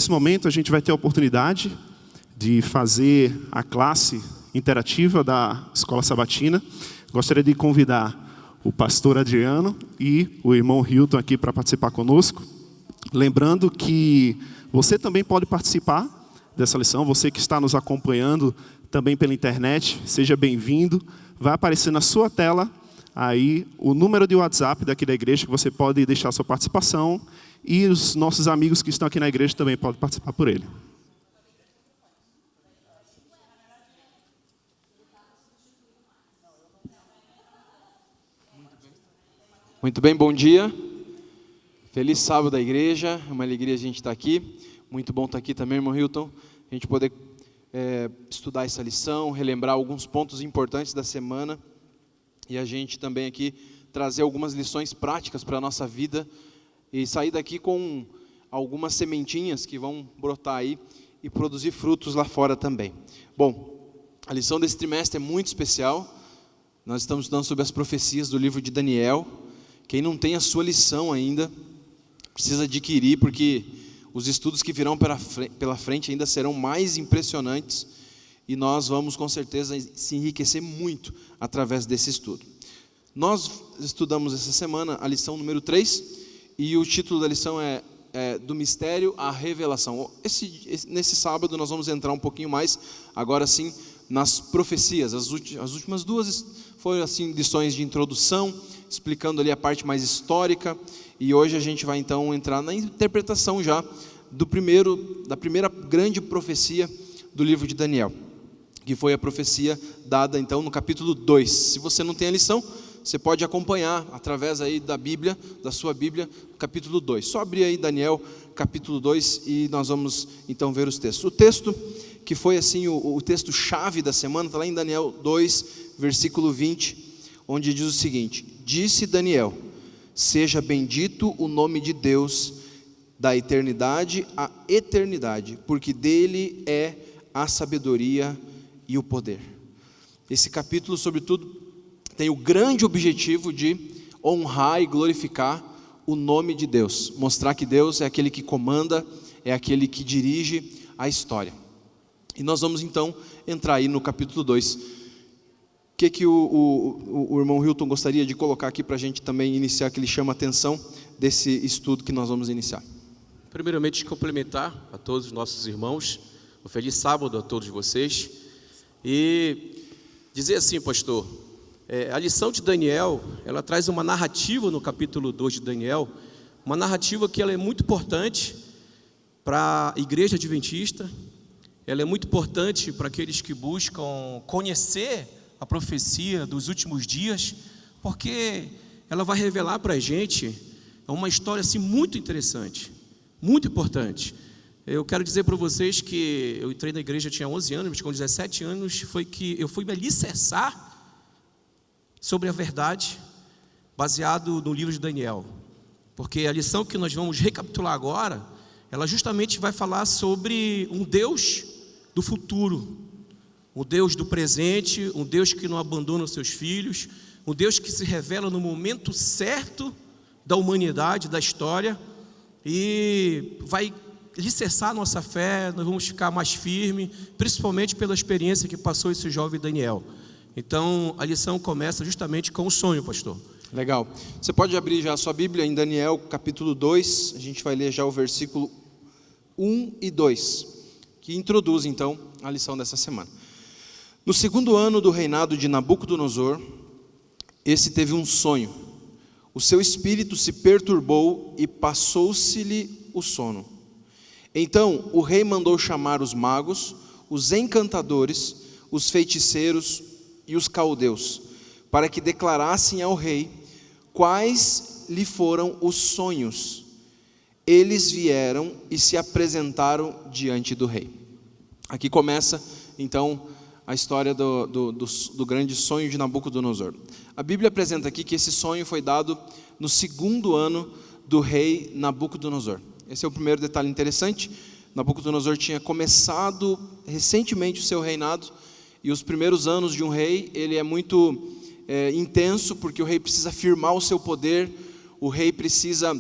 nesse momento a gente vai ter a oportunidade de fazer a classe interativa da Escola Sabatina. Gostaria de convidar o pastor Adriano e o irmão Hilton aqui para participar conosco. Lembrando que você também pode participar dessa lição, você que está nos acompanhando também pela internet, seja bem-vindo. Vai aparecer na sua tela aí o número de WhatsApp daqui da igreja, que você pode deixar sua participação, e os nossos amigos que estão aqui na igreja também podem participar por ele. Muito bem, bom dia. Feliz sábado da igreja, é uma alegria a gente estar aqui. Muito bom estar aqui também, irmão Hilton, a gente poder estudar essa lição, relembrar alguns pontos importantes da semana e a gente também aqui trazer algumas lições práticas para a nossa vida e sair daqui com algumas sementinhas que vão brotar aí e produzir frutos lá fora também. Bom, a lição desse trimestre é muito especial. Nós estamos estudando sobre as profecias do livro de Daniel. Quem não tem a sua lição ainda, precisa adquirir, porque os estudos que virão pela frente ainda serão mais impressionantes e nós vamos com certeza se enriquecer muito através desse estudo. Nós estudamos essa semana a lição número 3 e o título da lição é do mistério à revelação. Nesse sábado nós vamos entrar um pouquinho mais, agora sim, nas profecias. As últimas duas foram assim lições de introdução, explicando ali a parte mais histórica, e hoje a gente vai então entrar na interpretação já da primeira grande profecia do livro de Daniel, que foi a profecia dada então no capítulo 2. Se você não tem a lição, você pode acompanhar através aí da Bíblia, da sua Bíblia, capítulo 2. Só abrir aí Daniel, capítulo 2, e nós vamos então ver os textos. O texto que foi assim o texto-chave da semana, está lá em Daniel 2, versículo 20, onde diz o seguinte: disse Daniel, seja bendito o nome de Deus, da eternidade à eternidade, porque dele é a sabedoria e o poder. Esse capítulo, sobretudo, tem o grande objetivo de honrar e glorificar o nome de Deus, mostrar que Deus é aquele que comanda, é aquele que dirige a história. E nós vamos então entrar aí no capítulo 2. O que o irmão Hilton gostaria de colocar aqui para a gente também iniciar, que ele chama a atenção desse estudo que nós vamos iniciar? Primeiramente, complementar a todos os nossos irmãos, um feliz sábado a todos vocês, e dizer assim, pastor, a lição de Daniel, ela traz uma narrativa no capítulo 2 de Daniel, uma narrativa que ela é muito importante para a igreja adventista, ela é muito importante para aqueles que buscam conhecer a profecia dos últimos dias, porque ela vai revelar para a gente uma história assim muito interessante, muito importante. Eu quero dizer para vocês que eu entrei na igreja, tinha 11 anos, mas com 17 anos foi que eu fui me alicerçar sobre a verdade, baseado no livro de Daniel, porque a lição que nós vamos recapitular agora, ela justamente vai falar sobre um Deus do futuro, um Deus do presente, um Deus que não abandona os seus filhos, um Deus que se revela no momento certo da humanidade, da história, e vai alicerçar a nossa fé, nós vamos ficar mais firmes, principalmente pela experiência que passou esse jovem Daniel. Então, a lição começa justamente com o sonho, pastor. Legal. Você pode abrir já a sua Bíblia em Daniel, capítulo 2, a gente vai ler já o versículo 1 e 2, que introduz então a lição dessa semana. No segundo ano do reinado de Nabucodonosor, esse teve um sonho. O seu espírito se perturbou e passou-se-lhe o sono. Então o rei mandou chamar os magos, os encantadores, os feiticeiros e os caldeus, para que declarassem ao rei quais lhe foram os sonhos. Eles vieram e se apresentaram diante do rei. Aqui começa então a história do grande sonho de Nabucodonosor. A Bíblia apresenta aqui que esse sonho foi dado no segundo ano do rei Nabucodonosor. Esse é o primeiro detalhe interessante. Nabucodonosor tinha começado recentemente o seu reinado, e os primeiros anos de um rei, ele é muito intenso, porque o rei precisa firmar o seu poder, o rei precisa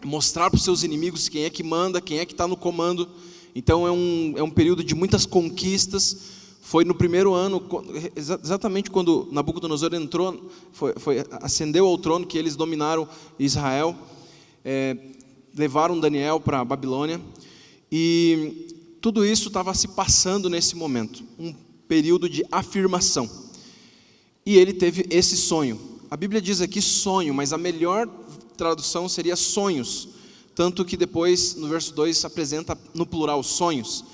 mostrar para os seus inimigos quem é que manda, quem é que está no comando. Então é um período de muitas conquistas. Foi no primeiro ano, exatamente quando Nabucodonosor entrou, ascendeu ao trono, que eles dominaram Israel, levaram Daniel para a Babilônia, e tudo isso estava se passando nesse momento, um período de afirmação. E ele teve esse sonho. A Bíblia diz aqui sonho, mas a melhor tradução seria sonhos, tanto que depois no verso 2 apresenta no plural sonhos.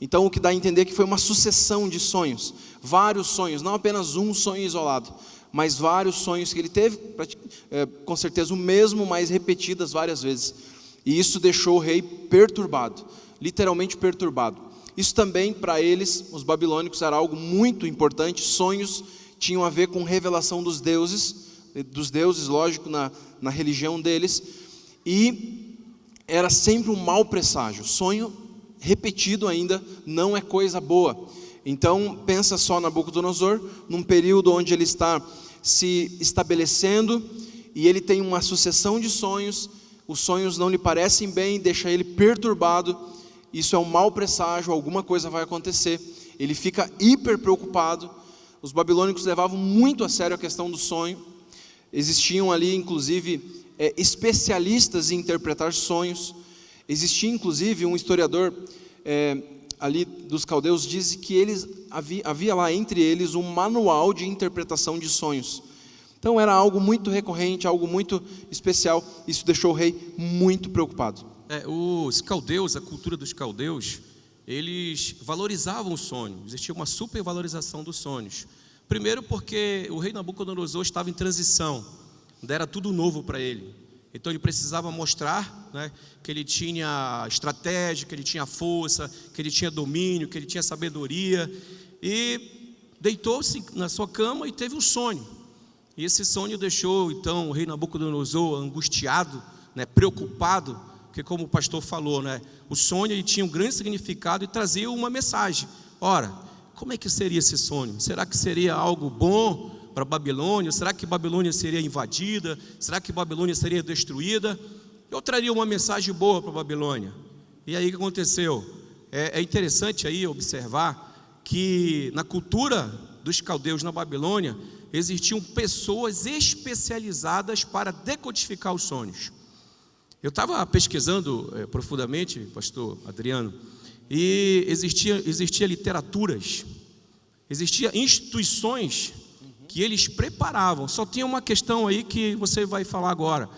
Então o que dá a entender é que foi uma sucessão de sonhos, vários sonhos, não apenas um sonho isolado, mas vários sonhos que ele teve, com certeza o mesmo, mas repetidas várias vezes. E isso deixou o rei perturbado, literalmente perturbado. Isso também para eles, os babilônicos, era algo muito importante. Sonhos tinham a ver com revelação dos deuses, lógico, na religião deles, e era sempre um mau presságio. Sonho repetido ainda não é coisa boa. Então pensa só Nabucodonosor, num período onde ele está se estabelecendo, e ele tem uma sucessão de sonhos, os sonhos não lhe parecem bem, deixa ele perturbado, isso é um mau presságio, alguma coisa vai acontecer, ele fica hiper preocupado. Os babilônicos levavam muito a sério a questão do sonho, existiam ali inclusive especialistas em interpretar sonhos. Existia inclusive um historiador ali dos caldeus, diz que havia lá entre eles um manual de interpretação de sonhos. Então era algo muito recorrente, algo muito especial. Isso deixou o rei muito preocupado. Os caldeus, a cultura dos caldeus, eles valorizavam o sonho. Existia uma supervalorização dos sonhos. Primeiro porque o rei Nabucodonosor estava em transição, era tudo novo para ele. Então ele precisava mostrar, né, que ele tinha estratégia, que ele tinha força, que ele tinha domínio, que ele tinha sabedoria. E deitou-se na sua cama e teve um sonho. E esse sonho deixou então o rei Nabucodonosor angustiado, né, preocupado, porque como o pastor falou, né, o sonho ele tinha um grande significado e trazia uma mensagem. Ora, como é que seria esse sonho? Será que seria algo bom para a Babilônia? Será que Babilônia seria invadida? Será que Babilônia seria destruída? Eu traria uma mensagem boa para a Babilônia. E aí o que aconteceu? É interessante aí observar que na cultura dos caldeus na Babilônia existiam pessoas especializadas para decodificar os sonhos. Eu estava pesquisando profundamente, pastor Adriano, e existia literaturas, existiam instituições que eles preparavam. Só tinha uma questão aí que você vai falar agora,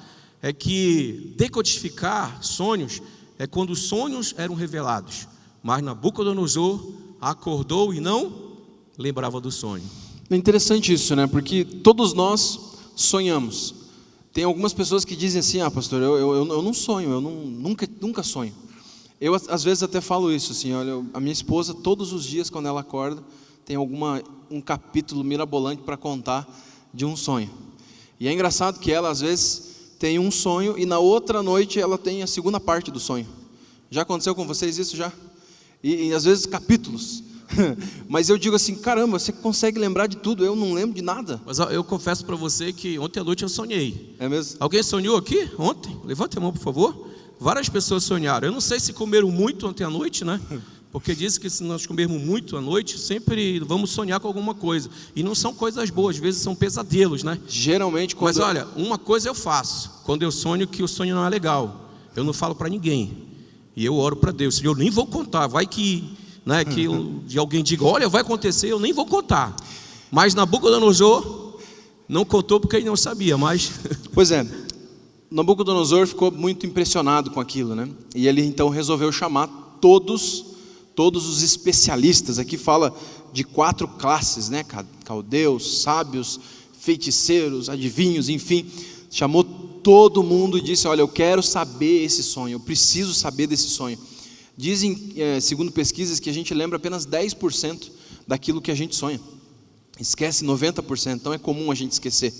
é que decodificar sonhos é quando os sonhos eram revelados, mas Nabucodonosor acordou e não lembrava do sonho. É interessante isso, né? Porque todos nós sonhamos. Tem algumas pessoas que dizem assim: pastor, eu não sonho, eu nunca sonho. Eu às vezes até falo isso assim, olha, a minha esposa todos os dias quando ela acorda tem um capítulo mirabolante para contar de um sonho. E é engraçado que ela às vezes tem um sonho e na outra noite ela tem a segunda parte do sonho. Já aconteceu com vocês isso já? E às vezes capítulos. Mas eu digo assim, caramba, você consegue lembrar de tudo, eu não lembro de nada. Mas eu confesso para você que ontem à noite eu sonhei. É mesmo? Alguém sonhou aqui ontem? Levante a mão, por favor. Várias pessoas sonharam. Eu não sei se comeram muito ontem à noite, né? Porque diz que se nós comermos muito à noite, sempre vamos sonhar com alguma coisa. E não são coisas boas, às vezes são pesadelos, né? Geralmente Mas olha, uma coisa eu faço. Quando eu sonho que o sonho não é legal, eu não falo para ninguém. E eu oro para Deus. Eu nem vou contar, vai que, né, de alguém diga, olha, vai acontecer, eu nem vou contar. Mas Nabucodonosor não contou porque ele não sabia, mas... Pois é, Nabucodonosor ficou muito impressionado com aquilo, né? E ele então resolveu chamar todos os especialistas. Aqui fala de 4 classes, né? Caldeus, sábios, feiticeiros, adivinhos, enfim. Chamou todo mundo e disse, olha, eu quero saber esse sonho, eu preciso saber desse sonho. Dizem, segundo pesquisas, que a gente lembra apenas 10% daquilo que a gente sonha. Esquece 90%, então é comum a gente esquecer.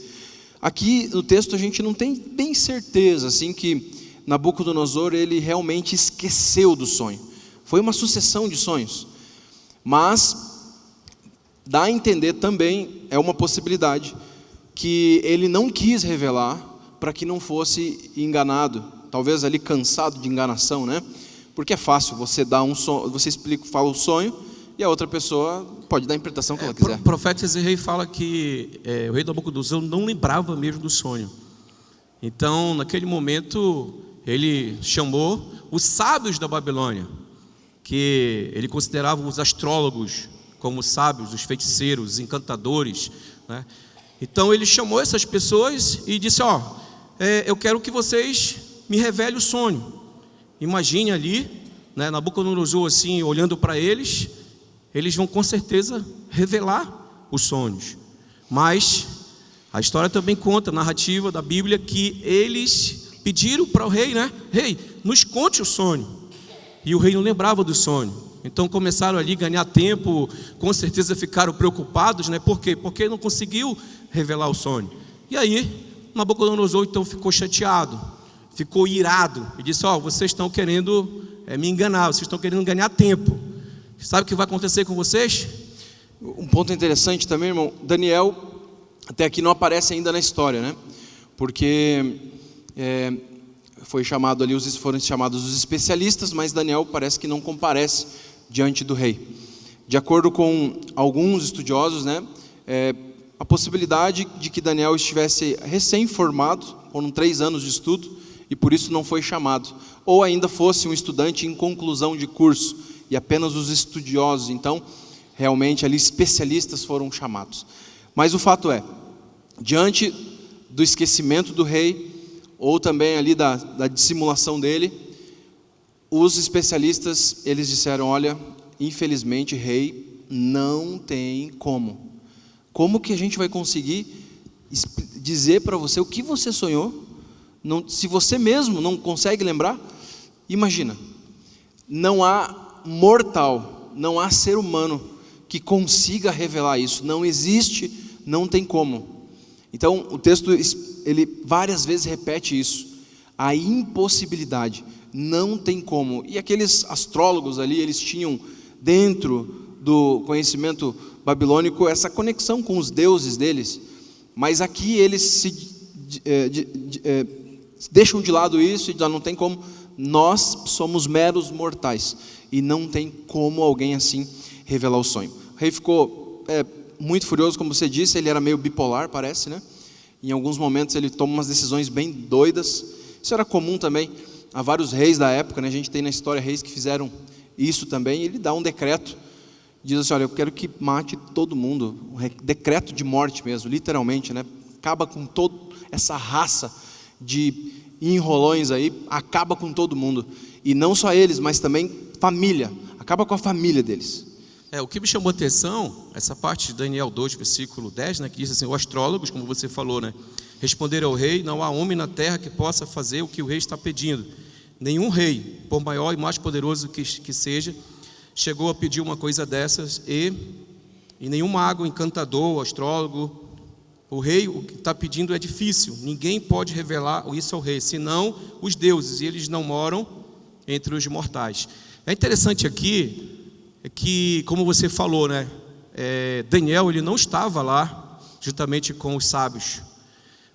Aqui no texto a gente não tem bem certeza assim, que Nabucodonosor ele realmente esqueceu do sonho. Foi uma sucessão de sonhos. Mas dá a entender também, é uma possibilidade, que ele não quis revelar para que não fosse enganado. talvez ali cansado de enganação, né? Porque é fácil, você dá um sonho, você fala o sonho, e a outra pessoa pode dar a interpretação que ela quiser. O profeta Ezerrei fala que o rei Nabucodonosor não lembrava mesmo do sonho. Então, naquele momento, ele chamou os sábios da Babilônia, que ele considerava os astrólogos como sábios, os feiticeiros, os encantadores, né? Então ele chamou essas pessoas e disse: eu quero que vocês me revelem o sonho. Imagine ali, né, Nabucodonosor assim, olhando para eles vão com certeza revelar os sonhos. Mas a história também conta, a narrativa da Bíblia, que eles pediram para o rei, né? Rei, nos conte o sonho. E o rei não lembrava do sonho. Então começaram ali a ganhar tempo, com certeza ficaram preocupados, né? Por quê? Porque não conseguiu revelar o sonho. E aí Nabucodonosor então ficou chateado, ficou irado e disse: vocês estão querendo me enganar, vocês estão querendo ganhar tempo. Sabe o que vai acontecer com vocês? Um ponto interessante também, irmão, Daniel até aqui não aparece ainda na história, né? Porque foram chamados os especialistas, mas Daniel parece que não comparece diante do rei. De acordo com alguns estudiosos, né, a possibilidade de que Daniel estivesse recém-formado, foram 3 anos de estudo, e por isso não foi chamado, ou ainda fosse um estudante em conclusão de curso, e apenas os estudiosos, então, realmente ali especialistas foram chamados. Mas o fato é, diante do esquecimento do rei, ou também ali da dissimulação dele, os especialistas, eles disseram: olha, infelizmente, rei, não tem como. Como que a gente vai conseguir dizer para você o que você sonhou? Não, se você mesmo não consegue lembrar, imagina, não há mortal, não há ser humano que consiga revelar isso, não existe, não tem como. Então o texto, ele várias vezes repete isso, a impossibilidade, não tem como. E aqueles astrólogos ali, eles tinham dentro do conhecimento babilônico essa conexão com os deuses deles, mas aqui eles se deixam de lado isso e já não tem como. Nós somos meros mortais e não tem como alguém assim revelar o sonho. O rei ficou muito furioso, como você disse, ele era meio bipolar, parece, né? Em alguns momentos ele toma umas decisões bem doidas. Isso era comum também a vários reis da época, né? A gente tem na história reis que fizeram isso também. Ele dá um decreto, diz assim: olha, eu quero que mate todo mundo, um decreto de morte mesmo, literalmente, né? Acaba com toda essa raça de enrolões aí, acaba com todo mundo, e não só eles, mas também família, acaba com a família deles. O que me chamou a atenção, essa parte de Daniel 2, versículo 10, né, que diz assim: os astrólogos, como você falou, né, responderam ao rei: não há homem na terra que possa fazer o que o rei está pedindo. Nenhum rei, por maior e mais poderoso que seja, chegou a pedir uma coisa dessas, e nenhum mago, encantador, astrólogo. O rei, o que está pedindo é difícil, ninguém pode revelar isso ao rei, senão os deuses, e eles não moram entre os mortais. É interessante aqui, que como você falou, né, Daniel, ele não estava lá, juntamente com os sábios,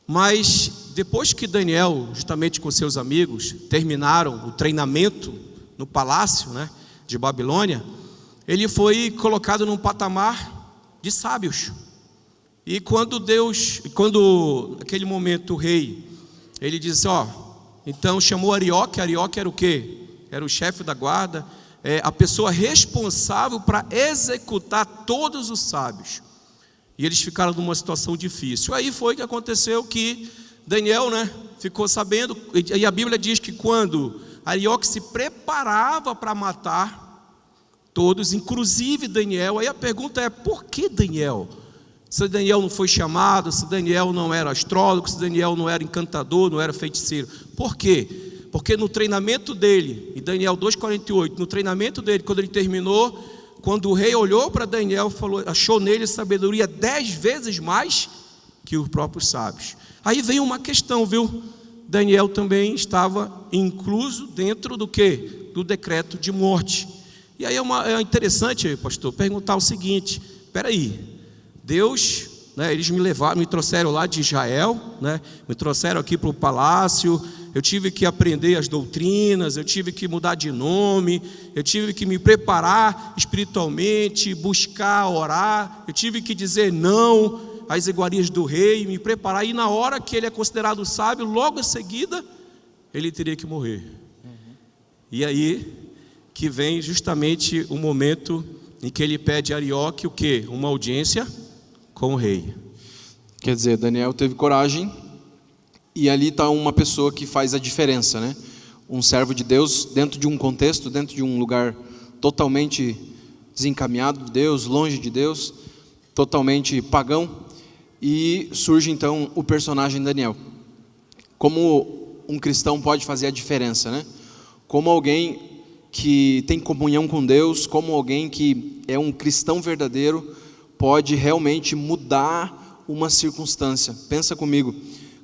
mas depois que Daniel, justamente com seus amigos, terminaram o treinamento no palácio, né, de Babilônia, ele foi colocado num patamar de sábios. E quando naquele momento o rei, ele disse: então chamou Arioque. Arioque era o quê? Era o chefe da guarda, a pessoa responsável para executar todos os sábios. E eles ficaram numa situação difícil. Aí foi que aconteceu que Daniel, né, ficou sabendo, e a Bíblia diz que quando Arioque se preparava para matar todos, inclusive Daniel, aí a pergunta é: por que Daniel? Se Daniel não foi chamado, se Daniel não era astrólogo, se Daniel não era encantador, não era feiticeiro. Por quê? Porque no treinamento dele, em Daniel 2,48, no treinamento dele, quando ele terminou, quando o rei olhou para Daniel, achou nele sabedoria 10 vezes mais que os próprios sábios. Aí vem uma questão, viu? Daniel também estava incluso dentro do quê? Do decreto de morte. E aí é interessante, pastor, perguntar o seguinte: espera aí, Deus né, eles me trouxeram lá de Israel, né, me trouxeram aqui para o palácio. Eu tive que aprender as doutrinas, eu tive que mudar de nome, eu tive que me preparar espiritualmente, buscar, orar, eu tive que dizer não às iguarias do rei, me preparar, e na hora que ele é considerado sábio, logo em seguida, ele teria que morrer. E aí que vem justamente o momento em que ele pede a Arioque o quê? Uma audiência com o rei. Quer dizer, Daniel teve coragem, e ali está uma pessoa que faz a diferença, né? Um servo de Deus dentro de um contexto, dentro de um lugar totalmente desencaminhado de Deus, longe de Deus, totalmente pagão, e surge então o personagem Daniel. Como um cristão pode fazer a diferença, né? Como alguém que tem comunhão com Deus, como alguém que é um cristão verdadeiro, pode realmente mudar uma circunstância. Pensa comigo,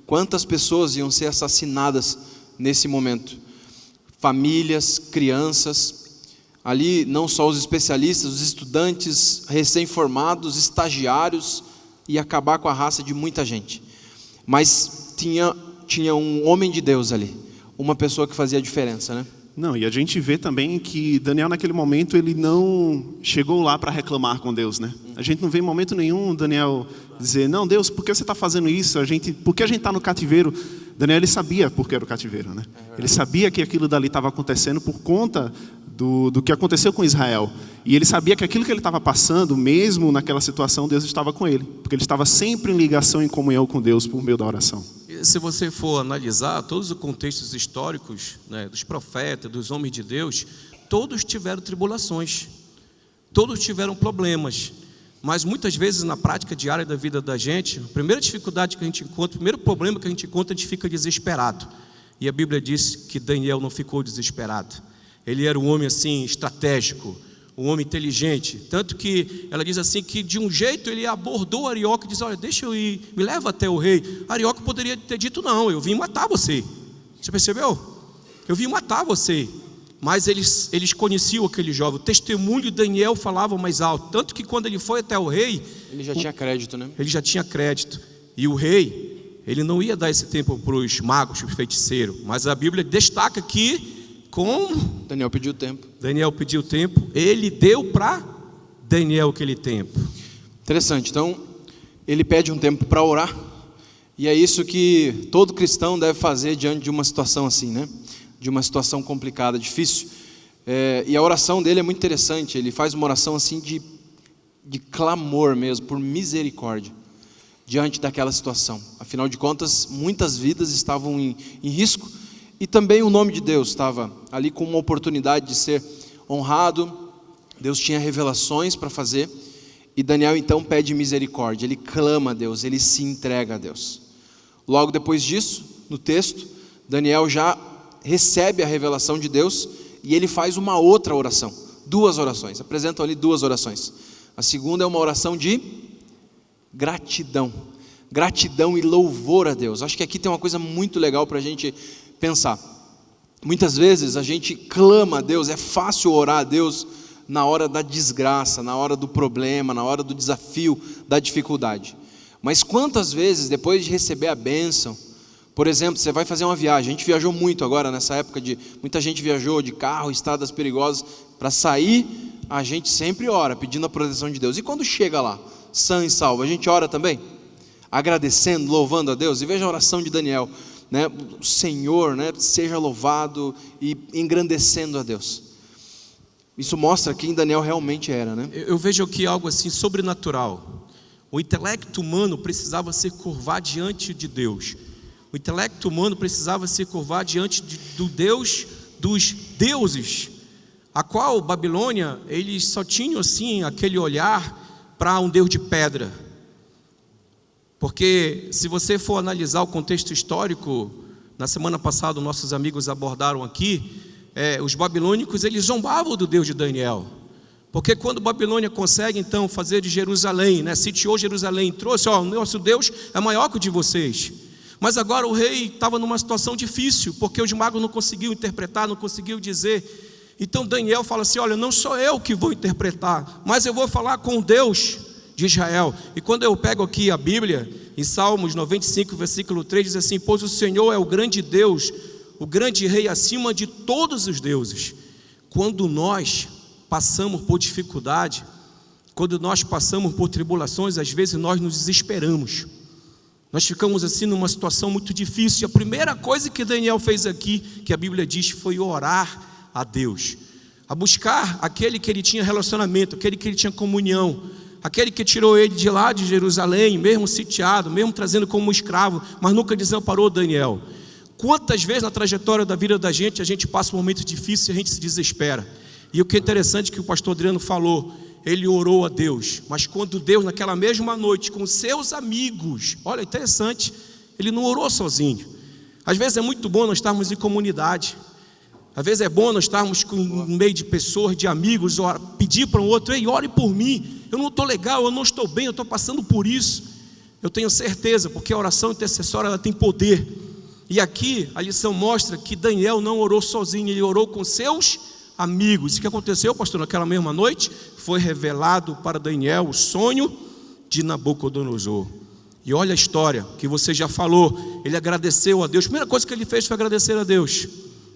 quantas pessoas iam ser assassinadas nesse momento? Famílias, crianças, ali não só os especialistas, os estudantes recém-formados, estagiários, e acabar com a raça de muita gente. Mas tinha um homem de Deus ali, uma pessoa que fazia a diferença, né? Não, e a gente vê também que Daniel naquele momento ele não chegou lá para reclamar com Deus, né? A gente não vê em momento nenhum Daniel dizer, não, Deus, por que você está fazendo isso? Por que a gente está no cativeiro? Daniel, ele sabia por que era o cativeiro, né? Ele sabia que aquilo dali estava acontecendo por conta do que aconteceu com Israel. E ele sabia que aquilo que ele estava passando, mesmo naquela situação, Deus estava com ele. Porque ele estava sempre em ligação, em comunhão com Deus por meio da oração. E se você for analisar todos os contextos históricos, né, dos profetas, dos homens de Deus, todos tiveram tribulações, todos tiveram problemas. Mas muitas vezes na prática diária da vida da gente, a primeira dificuldade que a gente encontra, o primeiro problema que a gente encontra, a gente fica desesperado. E a Bíblia diz que Daniel não ficou desesperado. Ele era um homem assim estratégico, um homem inteligente, tanto que ela diz assim que de um jeito ele abordou Arioque e disse, olha, deixa eu ir, me leva até o rei. Arioque poderia ter dito, não, eu vim matar você. Você percebeu? Eu vim matar você. Mas eles conheciam aquele jovem, o testemunho de Daniel falava mais alto, tanto que quando ele foi até o rei, ele já tinha crédito, né? Ele já tinha crédito, e o rei, ele não ia dar esse tempo para os magos, para os feiticeiros, mas a Bíblia destaca que como Daniel pediu tempo. Daniel pediu tempo, ele deu para Daniel aquele tempo. Interessante, então ele pede um tempo para orar, e é isso que todo cristão deve fazer diante de uma situação assim, né? De uma situação complicada, difícil. E a oração dele é muito interessante, ele faz uma oração assim de clamor mesmo, por misericórdia, diante daquela situação. Afinal de contas, muitas vidas estavam em risco, e também o nome de Deus estava ali com uma oportunidade de ser honrado. Deus tinha revelações para fazer, e Daniel então pede misericórdia, ele clama a Deus, ele se entrega a Deus. Logo depois disso, no texto, Daniel já recebe a revelação de Deus, e ele faz uma outra oração, duas orações, apresentam ali duas orações. A segunda é uma oração de gratidão e louvor a Deus. Acho que aqui tem uma coisa muito legal para a gente pensar. Muitas vezes a gente clama a Deus, é fácil orar a Deus na hora da desgraça, na hora do problema, na hora do desafio, da dificuldade. Mas quantas vezes depois de receber a bênção, por exemplo, você vai fazer uma viagem, a gente viajou muito agora nessa época, muita gente viajou de carro, estradas perigosas, para sair, a gente sempre ora, pedindo a proteção de Deus. E quando chega lá, sã e salvo, a gente ora também? Agradecendo, louvando a Deus. E veja a oração de Daniel, né? O Senhor, né, seja louvado, e engrandecendo a Deus. Isso mostra quem Daniel realmente era, né? Eu vejo aqui algo assim sobrenatural. O intelecto humano precisava se curvar diante de Deus. O intelecto humano precisava se curvar diante do Deus dos deuses, a qual Babilônia, eles só tinham assim aquele olhar para um Deus de pedra. Porque se você for analisar o contexto histórico, na semana passada nossos amigos abordaram aqui, os babilônicos eles zombavam do Deus de Daniel. Porque quando Babilônia consegue então fazer de Jerusalém, né, sitiou Jerusalém, trouxe, o nosso Deus é maior que o de vocês. Mas agora o rei estava numa situação difícil, porque os magos não conseguiam interpretar, não conseguiam dizer. Então Daniel fala assim, olha, não sou eu que vou interpretar, mas eu vou falar com Deus de Israel. E quando eu pego aqui a Bíblia, em Salmos 95, versículo 3, diz assim: pois o Senhor é o grande Deus, o grande Rei acima de todos os deuses. Quando nós passamos por dificuldade, quando nós passamos por tribulações, às vezes nós nos desesperamos. Nós ficamos assim numa situação muito difícil. E a primeira coisa que Daniel fez aqui, que a Bíblia diz, foi orar a Deus, a buscar aquele que ele tinha relacionamento, aquele que ele tinha comunhão, aquele que tirou ele de lá de Jerusalém, mesmo sitiado, mesmo trazendo como escravo, mas nunca desamparou Daniel. Quantas vezes na trajetória da vida da gente, a gente passa um momento difícil e a gente se desespera. E o que é interessante que o pastor Adriano falou, ele orou a Deus, mas quando Deus, naquela mesma noite, com seus amigos, olha, interessante, ele não orou sozinho. Às vezes é muito bom nós estarmos em comunidade, às vezes é bom nós estarmos no meio de pessoas, de amigos, pedir para um outro: ei, ore por mim, eu não estou legal, eu não estou bem, eu estou passando por isso. Eu tenho certeza, porque a oração intercessória ela tem poder. E aqui a lição mostra que Daniel não orou sozinho, ele orou com seus amigos. E o que aconteceu, pastor? Naquela mesma noite foi revelado para Daniel o sonho de Nabucodonosor. E olha a história que você já falou. Ele agradeceu a Deus. A primeira coisa que ele fez foi agradecer a Deus,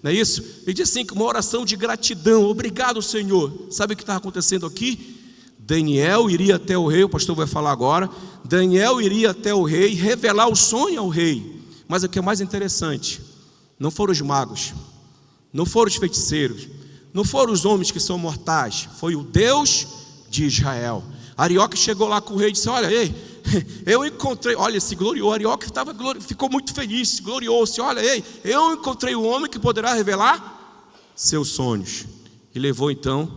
não é isso? Ele disse assim, uma oração de gratidão: obrigado, Senhor. Sabe o que está acontecendo aqui? Daniel iria até o rei, o pastor vai falar agora. Daniel iria até o rei revelar o sonho ao rei. Mas o que é mais interessante, não foram os magos, não foram os feiticeiros, não foram os homens que são mortais, foi o Deus de Israel. Arioque chegou lá com o rei e disse: olha, ei, eu encontrei, olha, se gloriou. Arioque ficou muito feliz, se gloriou-se: olha, ei, eu encontrei um homem que poderá revelar seus sonhos. E levou então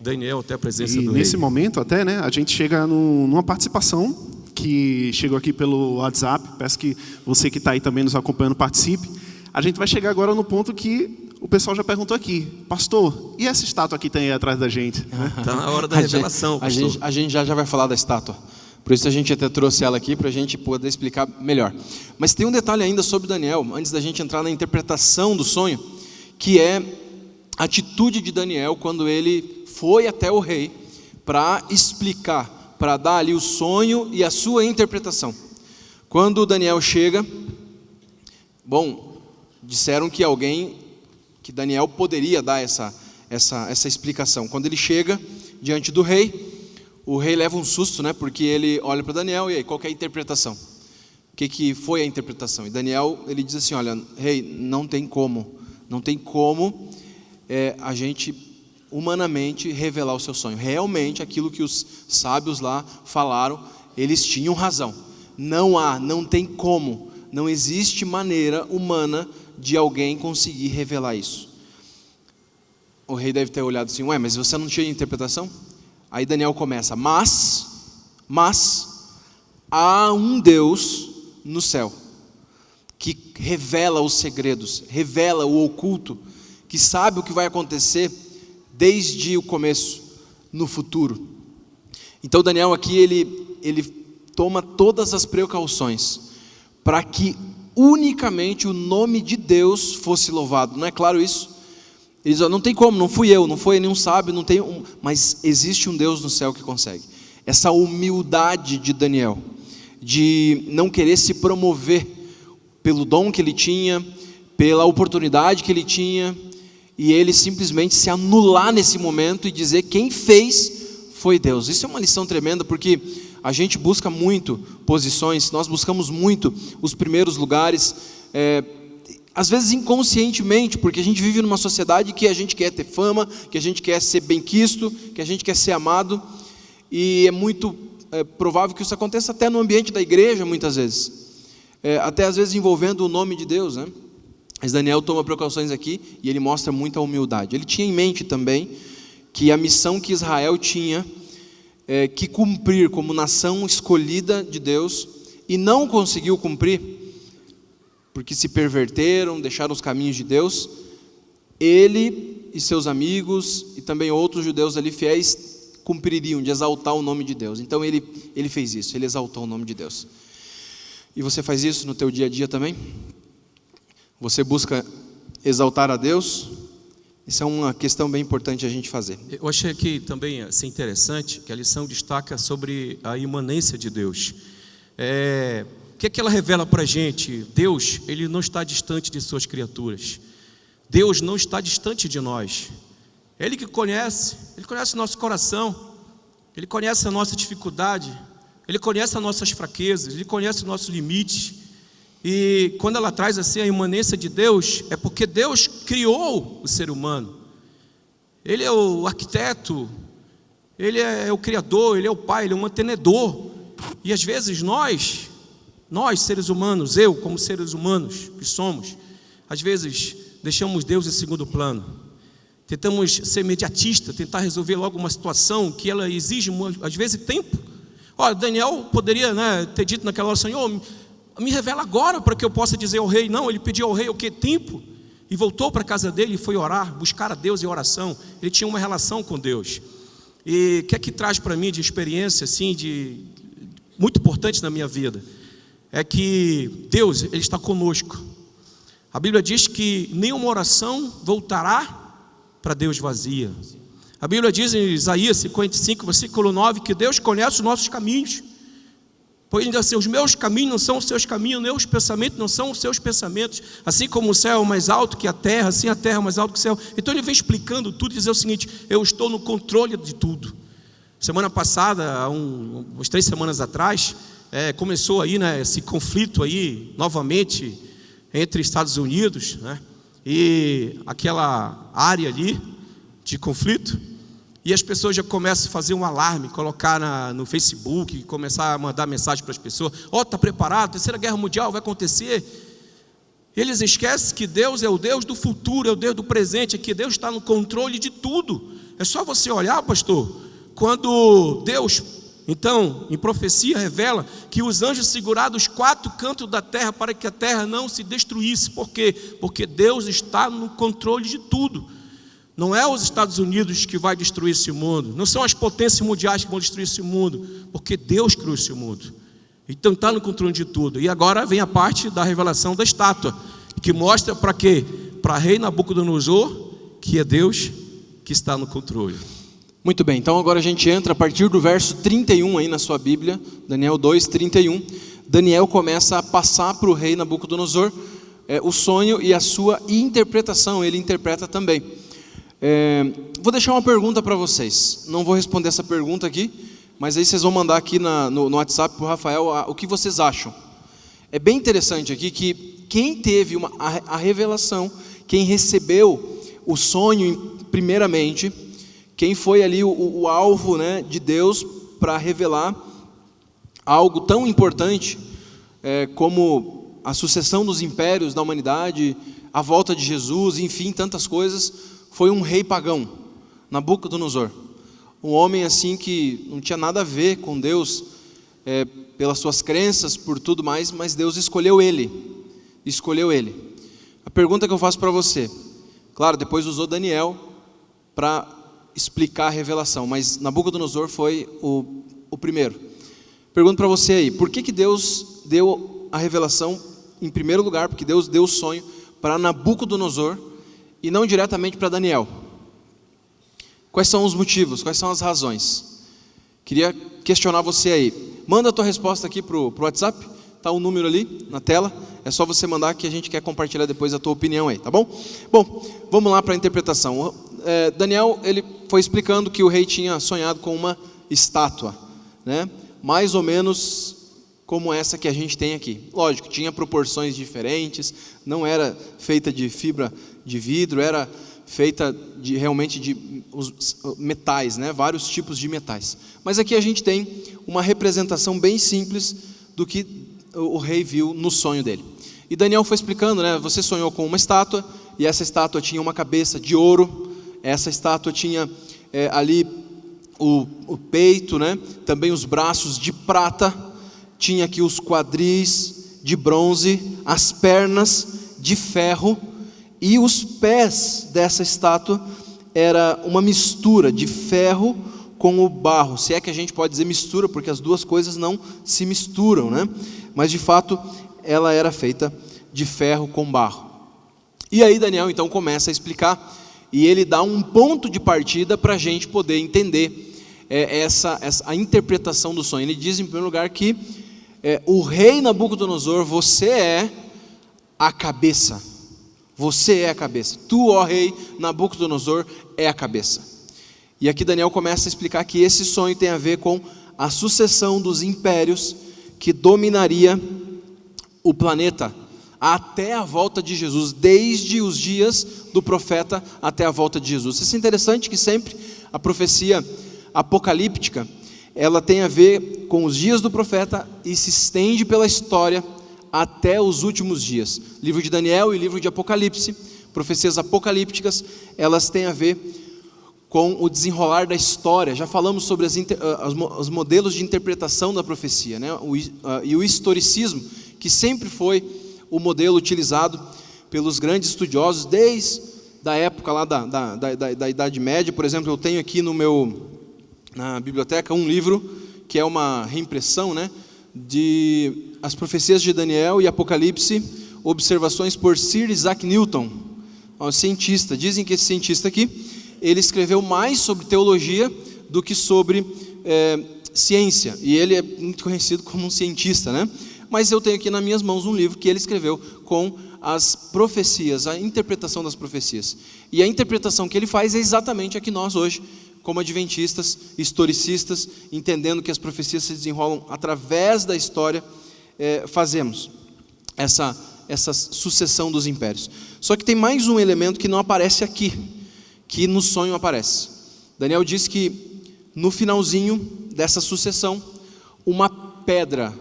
Daniel até a presença do rei. E nesse momento até, né, a gente chega numa participação que chegou aqui pelo WhatsApp. Peço que você que está aí também nos acompanhando participe. A gente vai chegar agora no ponto que o pessoal já perguntou aqui: pastor, e essa estátua aqui tem aí atrás da gente? Está na hora da revelação, pastor. A gente já vai falar da estátua. Por isso a gente até trouxe ela aqui, para a gente poder explicar melhor. Mas tem um detalhe ainda sobre Daniel, antes da gente entrar na interpretação do sonho, que é a atitude de Daniel quando ele foi até o rei para explicar, para dar ali o sonho e a sua interpretação. Quando Daniel chega, disseram que Daniel poderia dar essa explicação. Quando ele chega diante do rei, o rei leva um susto, né? Porque ele olha para Daniel: e aí, qual que é a interpretação? O que foi a interpretação? E Daniel, ele diz assim: olha, rei, não tem como a gente humanamente revelar o seu sonho. Realmente aquilo que os sábios lá falaram, eles tinham razão. Não tem como, não existe maneira humana de alguém conseguir revelar isso. O rei deve ter olhado assim: mas você não tinha interpretação? Aí Daniel começa: mas há um Deus no céu que revela os segredos, revela o oculto, que sabe o que vai acontecer desde o começo, no futuro. Então Daniel aqui, ele toma todas as precauções para que unicamente o nome de Deus fosse louvado. Não é claro isso? Ele diz: não tem como, não fui eu, não foi nenhum sábio, não tem mas existe um Deus no céu que consegue. Essa humildade de Daniel, de não querer se promover pelo dom que ele tinha, pela oportunidade que ele tinha, e ele simplesmente se anular nesse momento e dizer: quem fez foi Deus. Isso é uma lição tremenda, porque a gente busca muito posições, nós buscamos muito os primeiros lugares, às vezes inconscientemente, porque a gente vive numa sociedade que a gente quer ter fama, que a gente quer ser benquisto, que a gente quer ser amado, e é muito provável que isso aconteça até no ambiente da igreja, muitas vezes, até às vezes envolvendo o nome de Deus, né? Mas Daniel toma precauções aqui e ele mostra muita humildade. Ele tinha em mente também que a missão que Israel tinha que cumprir como nação escolhida de Deus, e não conseguiu cumprir, porque se perverteram, deixaram os caminhos de Deus, ele e seus amigos e também outros judeus ali fiéis cumpririam de exaltar o nome de Deus. Então ele fez isso, ele exaltou o nome de Deus. E você faz isso no teu dia a dia também? Você busca exaltar a Deus Isso é uma questão bem importante a gente fazer. Eu achei aqui também assim, interessante que a lição destaca sobre a imanência de Deus. O que é que ela revela para a gente? Deus, Ele não está distante de suas criaturas. Deus não está distante de nós. Ele que conhece, Ele conhece o nosso coração, Ele conhece a nossa dificuldade, Ele conhece as nossas fraquezas, Ele conhece os nossos limites. E quando ela traz assim a imanência de Deus, é porque Deus criou o ser humano. Ele é o arquiteto, Ele é o criador, Ele é o pai, Ele é o mantenedor. E às vezes nós seres humanos, eu como seres humanos que somos, às vezes deixamos Deus em segundo plano. Tentamos ser imediatista, tentar resolver logo uma situação que ela exige às vezes tempo. Olha, Daniel poderia, ter dito naquela hora: Senhor, me revela agora para que eu possa dizer ao rei. Não, ele pediu ao rei o que? Tempo. E voltou para a casa dele e foi orar, buscar a Deus em oração. Ele tinha uma relação com Deus. E o que é que traz para mim de experiência assim, muito importante na minha vida? É que Deus, Ele está conosco. A Bíblia diz que nenhuma oração voltará para Deus vazia. A Bíblia diz em Isaías 55, versículo 9, que Deus conhece os nossos caminhos. Pois ainda assim, os meus caminhos não são os seus caminhos, meus pensamentos não são os seus pensamentos. Assim como o céu é mais alto que a terra, assim a terra é mais alta que o céu. Então ele vem explicando tudo e dizer o seguinte: eu estou no controle de tudo. Semana passada, umas 3 semanas atrás, começou aí, esse conflito aí, novamente, entre Estados Unidos, e aquela área ali de conflito. E as pessoas já começam a fazer um alarme, colocar no Facebook, começar a mandar mensagem para as pessoas: está preparado, Terceira Guerra Mundial vai acontecer. Eles esquecem que Deus é o Deus do futuro, é o Deus do presente, é que Deus está no controle de tudo. É só você olhar, pastor, quando Deus, então, em profecia revela que os anjos seguraram os 4 cantos da terra para que a terra não se destruísse. Por quê? Porque Deus está no controle de tudo. Não é os Estados Unidos que vai destruir esse mundo, não são as potências mundiais que vão destruir esse mundo, porque Deus criou esse mundo. Então está no controle de tudo. E agora vem a parte da revelação da estátua, que mostra para quê? Para rei Nabucodonosor, que é Deus que está no controle. Muito bem, então agora a gente entra a partir do verso 31 aí na sua Bíblia, Daniel 2, 31. Daniel começa a passar para o rei Nabucodonosor o sonho e a sua interpretação, ele interpreta também. Vou deixar uma pergunta para vocês. Não vou responder essa pergunta aqui, mas aí vocês vão mandar aqui no WhatsApp para o Rafael o que vocês acham. É bem interessante aqui que quem teve a revelação, quem recebeu o sonho primeiramente, quem foi ali o alvo, de Deus para revelar algo tão importante como a sucessão dos impérios da humanidade, a volta de Jesus, enfim, tantas coisas, foi um rei pagão, Nabucodonosor. Um homem assim que não tinha nada a ver com Deus, pelas suas crenças, por tudo mais, mas Deus escolheu ele. A pergunta que eu faço para você, claro, depois usou Daniel para explicar a revelação, mas Nabucodonosor foi o primeiro. Pergunto para você aí, por que Deus deu a revelação em primeiro lugar? Porque Deus deu o sonho para Nabucodonosor e não diretamente para Daniel. Quais são os motivos? Quais são as razões? Queria questionar você aí. Manda a tua resposta aqui para o WhatsApp. Está o número ali na tela. É só você mandar que a gente quer compartilhar depois a tua opinião aí, tá bom? Bom, vamos lá para a interpretação. Daniel, ele foi explicando que o rei tinha sonhado com uma estátua, mais ou menos como essa que a gente tem aqui. Lógico, tinha proporções diferentes, não era feita de fibra de vidro, era feita realmente de metais, vários tipos de metais. Mas aqui a gente tem uma representação bem simples do que o rei viu no sonho dele. E Daniel foi explicando, você sonhou com uma estátua, e essa estátua tinha uma cabeça de ouro, essa estátua tinha ali o peito, também os braços de prata, tinha aqui os quadris de bronze, as pernas de ferro, e os pés dessa estátua era uma mistura de ferro com o barro, se é que a gente pode dizer mistura, porque as duas coisas não se misturam, mas de fato ela era feita de ferro com barro. E aí Daniel então começa a explicar, e ele dá um ponto de partida para a gente poder entender a interpretação do sonho. Ele diz em primeiro lugar que o rei Nabucodonosor, você é a cabeça. Você é a cabeça. Tu, ó rei Nabucodonosor, é a cabeça. E aqui Daniel começa a explicar que esse sonho tem a ver com a sucessão dos impérios que dominaria o planeta até a volta de Jesus, desde os dias do profeta até a volta de Jesus. Isso é interessante que sempre a profecia apocalíptica, ela tem a ver com os dias do profeta e se estende pela história até os últimos dias. Livro de Daniel e livro de Apocalipse, profecias apocalípticas, elas têm a ver com o desenrolar da história. Já falamos sobre os modelos de interpretação da profecia, né? E o historicismo, que sempre foi o modelo utilizado pelos grandes estudiosos desde a época lá da Idade Média. Por exemplo, eu tenho aqui na biblioteca um livro que é uma reimpressão, né, de as profecias de Daniel e Apocalipse, observações por Sir Isaac Newton, um cientista. Dizem que esse cientista aqui, ele escreveu mais sobre teologia do que sobre ciência, e ele é muito conhecido como um cientista, né? Mas eu tenho aqui nas minhas mãos um livro que ele escreveu com as profecias, a interpretação das profecias. E a interpretação que ele faz é exatamente a que nós hoje, como adventistas, historicistas, entendendo que as profecias se desenrolam através da história, fazemos essa sucessão dos impérios. Só que tem mais um elemento que não aparece aqui, que no sonho aparece. Daniel diz que no finalzinho dessa sucessão, uma pedra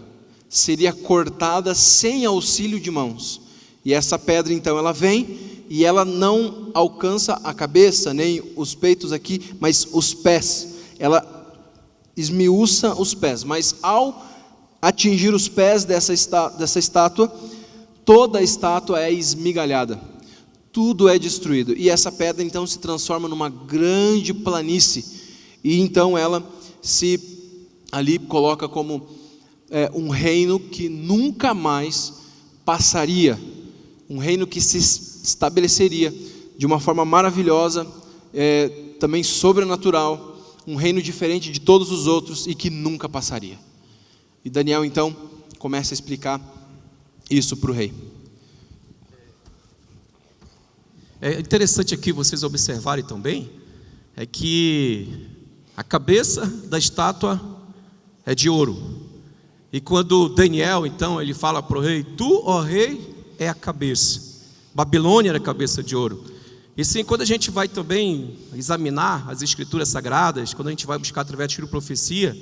seria cortada sem auxílio de mãos. E essa pedra então ela vem e ela não alcança a cabeça, nem os peitos aqui, mas os pés. Ela esmiuça os pés, mas ao atingir os pés dessa estátua, toda a estátua é esmigalhada. Tudo é destruído. E essa pedra então se transforma numa grande planície. E então ela se ali coloca como um reino que nunca mais passaria, um reino que se estabeleceria de uma forma maravilhosa, também sobrenatural, um reino diferente de todos os outros e que nunca passaria. E Daniel então começa a explicar isso para o rei. É interessante aqui vocês observarem também, é que a cabeça da estátua é de ouro. E quando Daniel, então, ele fala para o rei, tu, ó rei, é a cabeça. Babilônia era a cabeça de ouro. E sim, quando a gente vai também examinar as escrituras sagradas, quando a gente vai buscar através de profecia,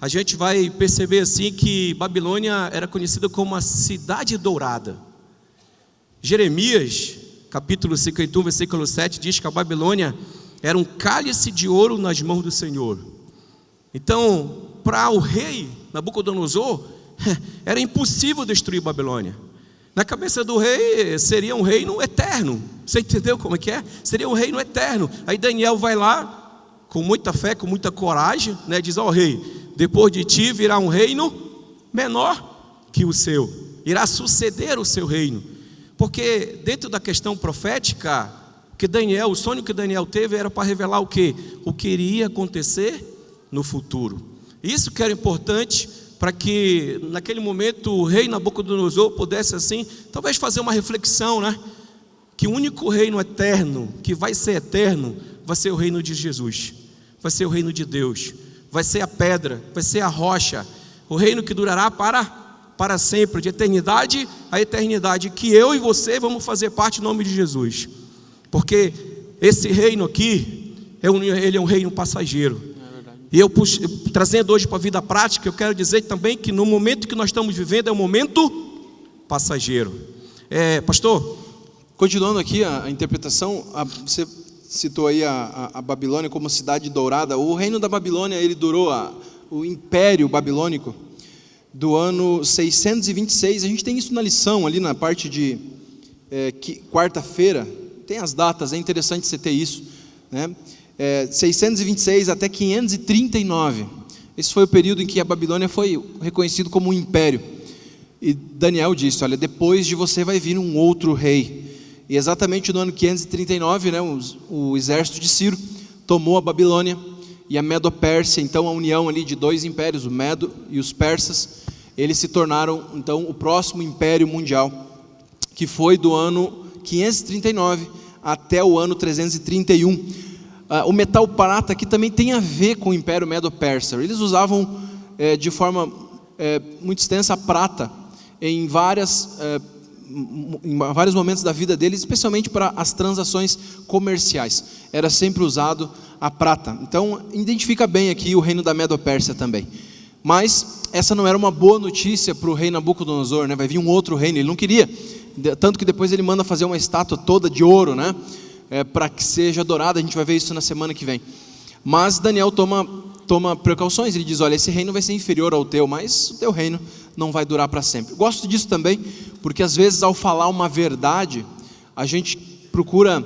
a gente vai perceber assim que Babilônia era conhecida como a cidade dourada. Jeremias, capítulo 51, versículo 7, diz que a Babilônia era um cálice de ouro nas mãos do Senhor. Então, para o rei Nabucodonosor, era impossível destruir Babilônia. Na cabeça do rei, seria um reino eterno. Você entendeu como é que é? Seria um reino eterno. Aí Daniel vai lá, com muita fé, com muita coragem, né, diz ao rei, depois de ti virá um reino menor que o seu. Irá suceder o seu reino. Porque dentro da questão profética, o sonho que Daniel teve era para revelar o quê? O que iria acontecer no futuro. Isso que era importante para que naquele momento o rei Nabucodonosor pudesse assim, talvez fazer uma reflexão, né? Que o único reino eterno, que vai ser eterno, vai ser o reino de Jesus, vai ser o reino de Deus, vai ser a pedra, vai ser a rocha, o reino que durará para sempre, de eternidade a eternidade, que eu e você vamos fazer parte em nome de Jesus, porque esse reino aqui, ele é um reino passageiro. E eu trazendo hoje para a vida prática, eu quero dizer também que no momento que nós estamos vivendo é um momento passageiro. Pastor, continuando aqui a interpretação, você citou aí a Babilônia como cidade dourada. O reino da Babilônia, ele durou, o império babilônico, do ano 626. A gente tem isso na lição, ali na parte de quarta-feira, tem as datas, é interessante você ter isso, né? 626 até 539. Esse foi o período em que a Babilônia foi reconhecido como um império. E Daniel disse, olha, depois de você vai vir um outro rei. E exatamente no ano 539, né, o exército de Ciro tomou a Babilônia e a Medo-Pérsia. Então a união ali de dois impérios, o Medo e os persas, eles se tornaram então o próximo império mundial, que foi do ano 539 até o ano 331. O metal prata aqui também tem a ver com o Império Medo-Persa. Eles usavam de forma muito extensa a prata em vários momentos da vida deles, especialmente para as transações comerciais. Era sempre usado a prata. Então, identifica bem aqui o reino da Medo-Pérsia também. Mas essa não era uma boa notícia para o rei Nabucodonosor, né? Vai vir um outro reino, ele não queria. Tanto que depois ele manda fazer uma estátua toda de ouro, né? Para que seja adorada. A gente vai ver isso na semana que vem. Mas Daniel toma precauções. Ele diz: olha, esse reino vai ser inferior ao teu, mas o teu reino não vai durar para sempre. Eu gosto disso também, porque às vezes ao falar uma verdade, a gente procura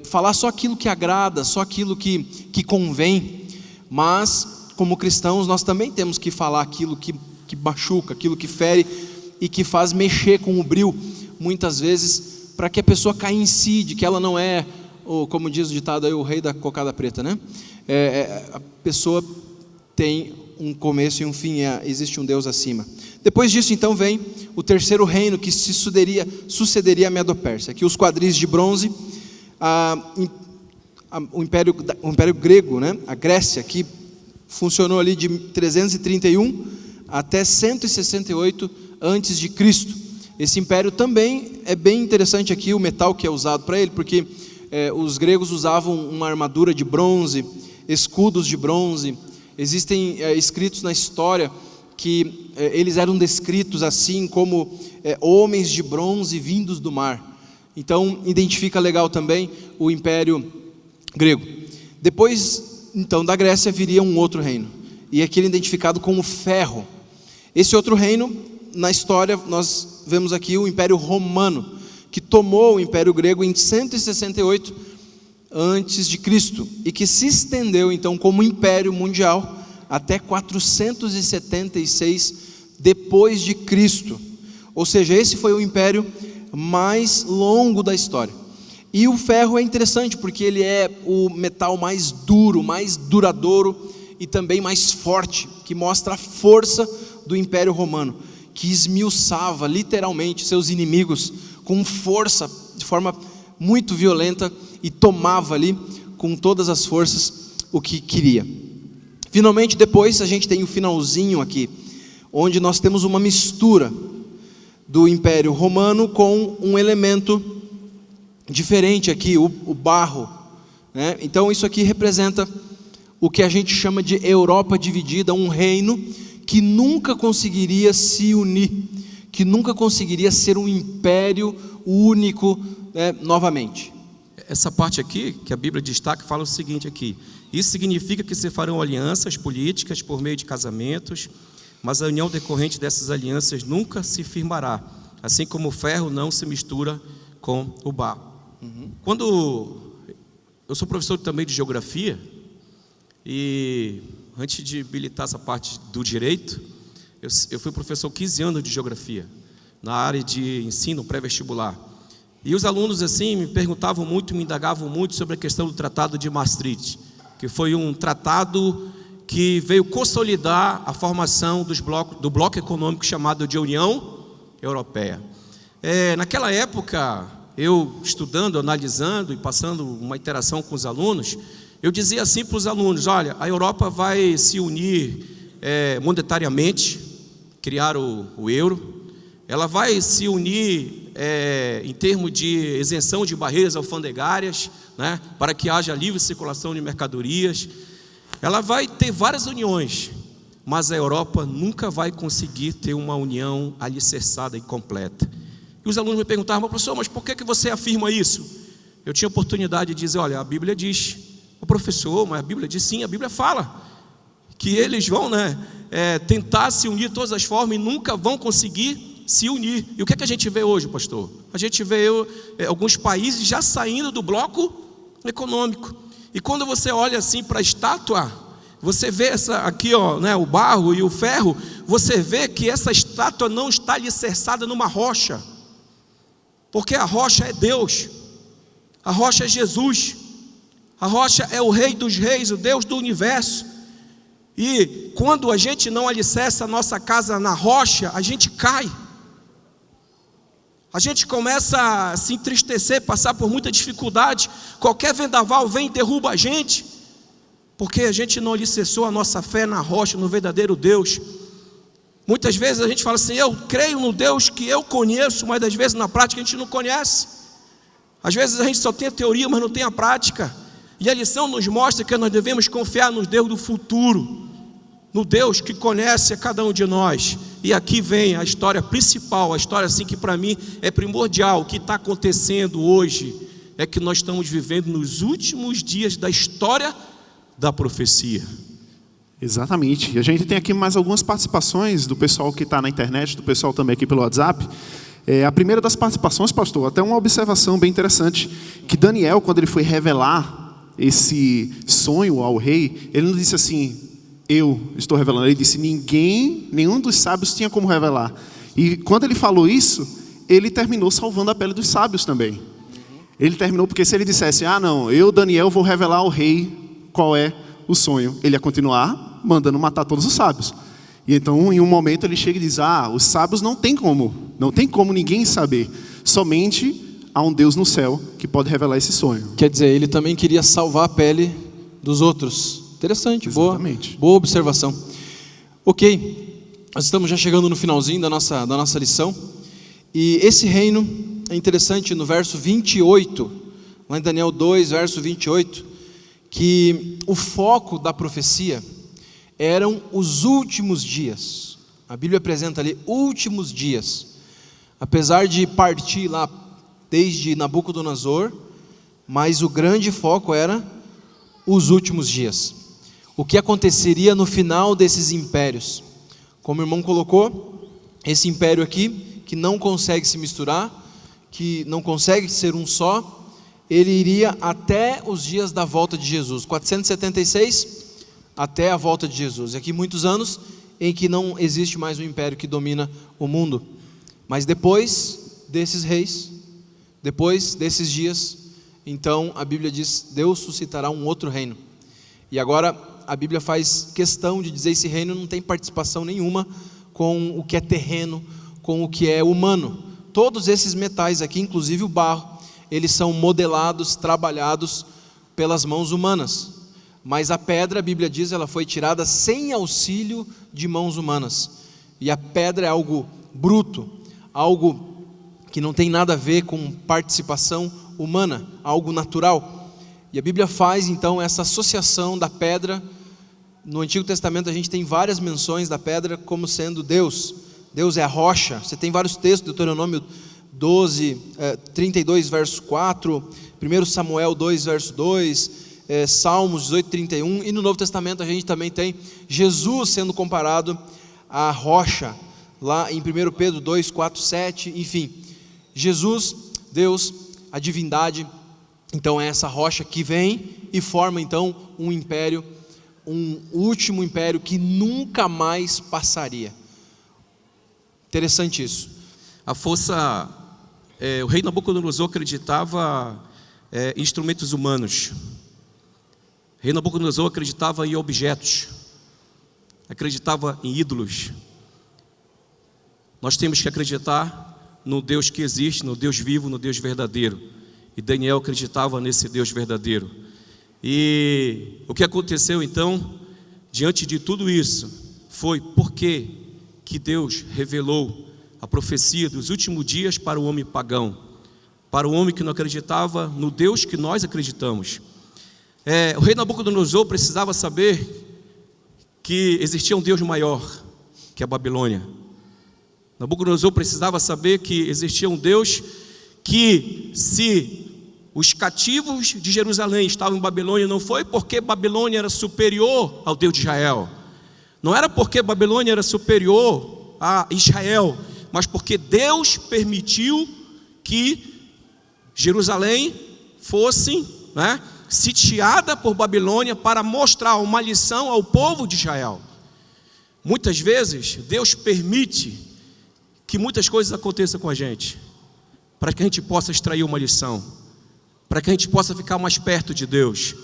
falar só aquilo que agrada, só aquilo que convém. Mas como cristãos nós também temos que falar aquilo que machuca, aquilo que fere e que faz mexer com o bril, muitas vezes, para que a pessoa caia em si, de que ela não é, como diz o ditado aí, o rei da cocada preta, né? A pessoa tem um começo e um fim, existe um Deus acima. Depois disso, então, vem o terceiro reino que se sucederia a Medo-Pérsia. Aqui os quadris de bronze, o Império Grego, né? A Grécia, que funcionou ali de 331 até 168 antes de Cristo. Esse império também é bem interessante aqui, o metal que é usado para ele, porque os gregos usavam uma armadura de bronze, escudos de bronze. Existem escritos na história que eles eram descritos assim como homens de bronze vindos do mar. Então identifica legal também o Império Grego. Depois então da Grécia viria um outro reino, e aquele identificado como ferro. Esse outro reino, na história, nós vemos aqui o Império Romano, que tomou o Império Grego em 168 antes de Cristo, e que se estendeu então como Império Mundial até 476 depois de Cristo. Ou seja, esse foi o império mais longo da história. E o ferro é interessante porque ele é o metal mais duro, mais duradouro e também mais forte, que mostra a força do Império Romano, que esmiuçava literalmente seus inimigos com força, de forma muito violenta, e tomava ali com todas as forças o que queria. Finalmente, depois a gente tem o finalzinho aqui, onde nós temos uma mistura do Império Romano com um elemento diferente aqui, o barro, né? Então isso aqui representa o que a gente chama de Europa dividida, um reino que nunca conseguiria se unir, que nunca conseguiria ser um império único, né, novamente. Essa parte aqui, que a Bíblia destaca, fala o seguinte aqui: isso significa que se farão alianças políticas por meio de casamentos, mas a união decorrente dessas alianças nunca se firmará, assim como o ferro não se mistura com o barro. Quando eu sou professor também de geografia, e antes de habilitar essa parte do direito, eu fui professor 15 anos de geografia, na área de ensino pré-vestibular. E os alunos assim me perguntavam muito, me indagavam muito sobre a questão do Tratado de Maastricht, que foi um tratado que veio consolidar a formação do bloco econômico chamado de União Europeia. Naquela época, eu estudando, analisando e passando uma interação com os alunos, eu dizia assim para os alunos: olha, a Europa vai se unir monetariamente, criar o euro, ela vai se unir em termos de isenção de barreiras alfandegárias, né, para que haja livre circulação de mercadorias. Ela vai ter várias uniões, mas a Europa nunca vai conseguir ter uma união alicerçada e completa. E os alunos me perguntavam: professor, mas por que você afirma isso? Eu tinha a oportunidade de dizer: olha, a Bíblia diz. O professor, mas a Bíblia diz sim, a Bíblia fala que eles vão, tentar se unir de todas as formas e nunca vão conseguir se unir. E o que é que a gente vê hoje, pastor? A gente vê alguns países já saindo do bloco econômico. E quando você olha assim para a estátua, você vê essa aqui, o barro e o ferro, você vê que essa estátua não está alicerçada numa rocha. Porque a rocha é Deus, a rocha é Jesus, a rocha é o Rei dos Reis, o Deus do universo. E quando a gente não alicerça a nossa casa na rocha, a gente cai. A gente começa a se entristecer, passar por muita dificuldade. Qualquer vendaval vem e derruba a gente, porque a gente não alicerçou a nossa fé na rocha, no verdadeiro Deus. Muitas vezes a gente fala assim: eu creio no Deus que eu conheço, mas às vezes na prática a gente não conhece. Às vezes a gente só tem a teoria, mas não tem a prática. E a lição nos mostra que nós devemos confiar no Deus do futuro, no Deus que conhece a cada um de nós. E aqui vem a história principal, a história assim que para mim é primordial. O que está acontecendo hoje é que nós estamos vivendo nos últimos dias da história da profecia. Exatamente. E a gente tem aqui mais algumas participações do pessoal que está na internet, do pessoal também aqui pelo WhatsApp. A primeira das participações, pastor, até uma observação bem interessante, que Daniel, quando ele foi revelar esse sonho ao rei, ele não disse assim: eu estou revelando. Ele disse: nenhum dos sábios tinha como revelar. E quando ele falou isso, ele terminou salvando a pele dos sábios também. Ele terminou porque se ele dissesse: não, eu, Daniel, vou revelar ao rei qual é o sonho, ele ia continuar mandando matar todos os sábios. E então, em um momento, ele chega e diz: os sábios não tem como ninguém saber. Somente há um Deus no céu que pode revelar esse sonho. Quer dizer, ele também queria salvar a pele dos outros. Interessante, boa observação. Ok, nós estamos já chegando no finalzinho da nossa lição. E esse reino é interessante no verso 28, lá em Daniel 2, verso 28, que o foco da profecia eram os últimos dias. A Bíblia apresenta ali últimos dias. Apesar de partir lá desde Nabucodonosor, mas o grande foco era os últimos dias. O que aconteceria no final desses impérios? Como o irmão colocou, esse império aqui, que não consegue se misturar, que não consegue ser um só, ele iria até os dias da volta de Jesus, 476 até a volta de Jesus. E aqui muitos anos em que não existe mais um império que domina o mundo. Mas depois desses reis, depois desses dias, então a Bíblia diz: Deus suscitará um outro reino. E agora a Bíblia faz questão de dizer: esse reino não tem participação nenhuma com o que é terreno, com o que é humano. Todos esses metais aqui, inclusive o barro, eles são modelados, trabalhados pelas mãos humanas. Mas a pedra, a Bíblia diz, ela foi tirada sem auxílio de mãos humanas. E a pedra é algo bruto, algo que não tem nada a ver com participação humana, algo natural. E a Bíblia faz então essa associação da pedra. No Antigo Testamento a gente tem várias menções da pedra como sendo Deus. Deus é a rocha. Você tem vários textos, Deuteronômio 12, 32 verso 4, 1 Samuel 2 verso 2, Salmos 18, 31, e no Novo Testamento a gente também tem Jesus sendo comparado à rocha, lá em 1 Pedro 2, 4, 7, enfim, Jesus, Deus, a divindade, então é essa rocha que vem e forma então um império, um último império que nunca mais passaria. Interessante isso. A força, o rei Nabucodonosor acreditava em instrumentos humanos. O rei Nabucodonosor acreditava em objetos, acreditava em ídolos. Nós temos que acreditar no Deus que existe, no Deus vivo, no Deus verdadeiro. E Daniel acreditava nesse Deus verdadeiro. E o que aconteceu então, diante de tudo isso, foi porque que Deus revelou a profecia dos últimos dias para o homem pagão, para o homem que não acreditava no Deus que nós acreditamos. O rei Nabucodonosor precisava saber que existia um Deus maior que a Babilônia. Nabucodonosor precisava saber que existia um Deus que, se os cativos de Jerusalém estavam em Babilônia, não foi porque Babilônia era superior ao Deus de Israel, não era porque Babilônia era superior a Israel, mas porque Deus permitiu que Jerusalém fosse sitiada por Babilônia para mostrar uma lição ao povo de Israel. Muitas vezes Deus permite que muitas coisas aconteçam com a gente, para que a gente possa extrair uma lição, para que a gente possa ficar mais perto de Deus.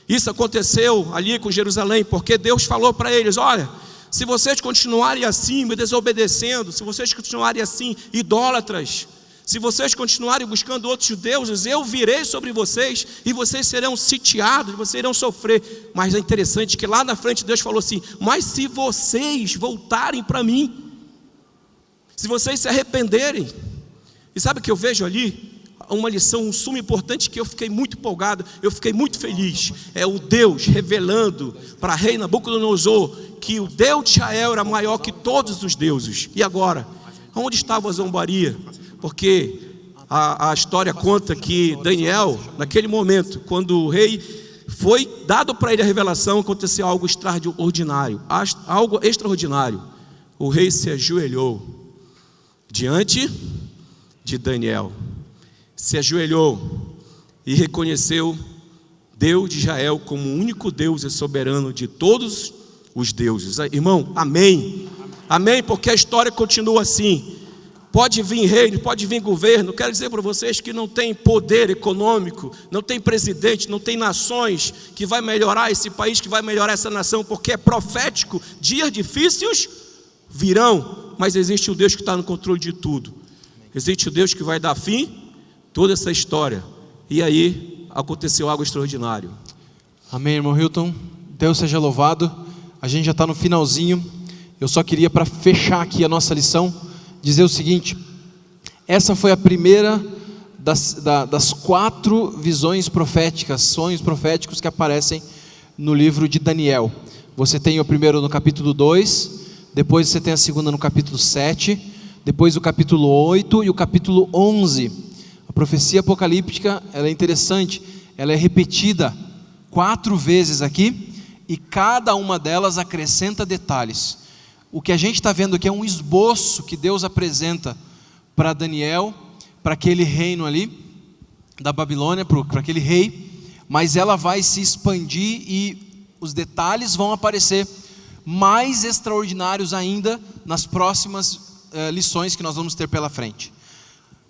Isso aconteceu ali com Jerusalém, porque Deus falou para eles: olha, se vocês continuarem assim, me desobedecendo, se vocês continuarem assim, idólatras, se vocês continuarem buscando outros deuses, eu virei sobre vocês e vocês serão sitiados, vocês irão sofrer. Mas é interessante que lá na frente Deus falou assim: mas se vocês voltarem para mim, se vocês se arrependerem. E sabe o que eu vejo ali? Uma lição, um sumo importante que eu fiquei muito empolgado, eu fiquei muito feliz. É o Deus revelando para rei Nabucodonosor que o Deus de Israel era maior que todos os deuses. E agora? Onde estava a zombaria? Porque a história conta que Daniel, naquele momento, quando o rei foi dado para ele a revelação, aconteceu algo extraordinário. Algo extraordinário. O rei se ajoelhou diante de Daniel, se ajoelhou e reconheceu Deus de Israel como o único Deus e soberano de todos os deuses. Irmão, amém? Amém, porque a história continua assim. Pode vir reino, pode vir governo. Quero dizer para vocês que não tem poder econômico, não tem presidente, não tem nações que vai melhorar esse país, que vai melhorar essa nação, porque é profético. Dias difíceis virão, mas existe o Deus que está no controle de tudo. Existe o Deus que vai dar fim a toda essa história. E aí aconteceu algo extraordinário. Amém, irmão Hilton. Deus seja louvado. A gente já está no finalzinho. Eu só queria, para fechar aqui a nossa lição, dizer o seguinte: essa foi a primeira das 4 visões proféticas, sonhos proféticos que aparecem no livro de Daniel. Você tem o primeiro no capítulo 2, depois você tem a segunda no capítulo 7, depois o capítulo 8 e o capítulo 11. A profecia apocalíptica, ela é interessante, ela é repetida 4 vezes aqui, e cada uma delas acrescenta detalhes. O que a gente está vendo aqui é um esboço que Deus apresenta para Daniel, para aquele reino ali, da Babilônia, para aquele rei, mas ela vai se expandir e os detalhes vão aparecer mais extraordinários ainda nas próximas lições que nós vamos ter pela frente.